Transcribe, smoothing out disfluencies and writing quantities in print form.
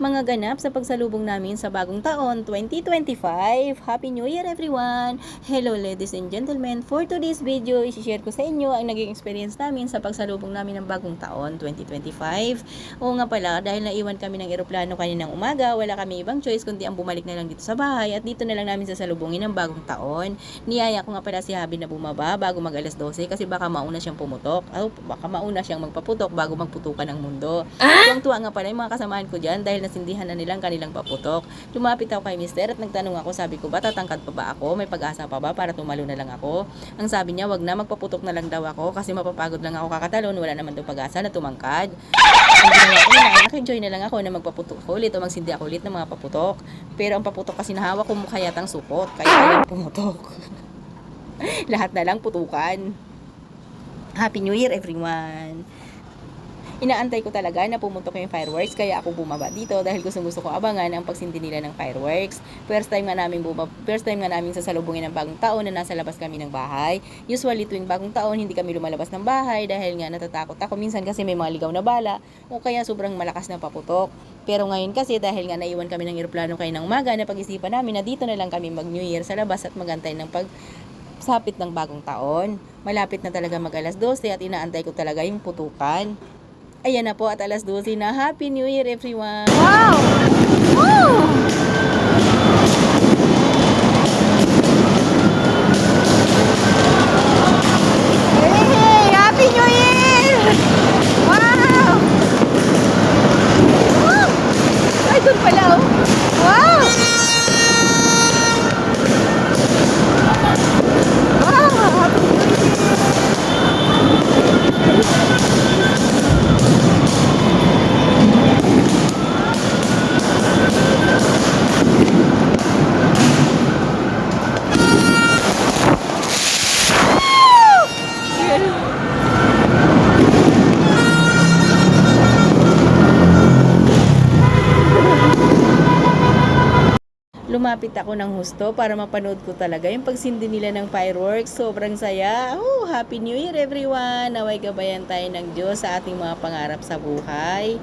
mga ganap sa pagsalubong namin sa bagong taon 2025. Happy New Year everyone! Hello ladies and gentlemen, for today's video, i-share ko sa inyo ang naging experience namin sa pagsalubong namin ng bagong taon 2025. Oo nga pala, dahil naiwan kami ng eroplano kaninang umaga, wala kami ibang choice kundi ang bumalik na lang dito sa bahay at dito na lang namin sasalubungin ng bagong taon. Niyaya ko nga pala si Habi na bumaba bago mag alas 12 kasi baka mauna siyang pumutok o baka mauna siyang magpaputok bago magputukan ng mundo. Tuwang-tuwa nga pala yung mga kasamahan ko dyan dahil nasindihan na nilang kanilang paputok. Lumapit ako kay mister at nagtanong ako, sabi ko ba tatangkad pa ba ako? May pag-asa pa ba para tumalo na lang ako? Ang sabi niya, wag na, magpaputok na lang daw ako kasi mapapagod lang ako kakatalon, wala naman daw pag-asa na tumangkad. Ang ginawa ko na, nakijoy na lang ako na magpaputok ako ulit o magsindi ako ulit ng mga paputok. Pero ang paputok kasi nahawak ko mukha yatang sukot, kaya ayaw pumutok. Lahat na lang putukan. Happy New Year everyone! Inaantay ko talaga na pumutok yung fireworks kaya ako bumaba dito dahil gusto ko abangan ang pagsindi nila ng fireworks. First time nga namin sasalubungin ng bagong taon na nasa labas kami ng bahay. Usually tuwing bagong taon hindi kami lumalabas ng bahay dahil nga natatakot ako minsan kasi may mga ligaw na bala o kaya sobrang malakas na paputok. Pero ngayon kasi dahil nga naiwan kami ng eroplano kayo ng umaga, napag-isipan namin na dito na lang kami mag New Year sa labas at magantay ng pagsapit ng bagong taon. Malapit na talaga mag alas 12 at inaantay ko talaga yung putukan. Ayan na po at alas 12 na. Happy New Year everyone! Wow! Woo! Hey! Happy New Year! Wow! Woo! Ay, doon pala oh! Wow! Wow! Happy New Lumapit ako ng husto para mapanood ko talaga yung pagsindi nila ng fireworks. Sobrang saya. Oh, Happy New Year everyone! Naway gabayan tayo ng Diyos sa ating mga pangarap sa buhay.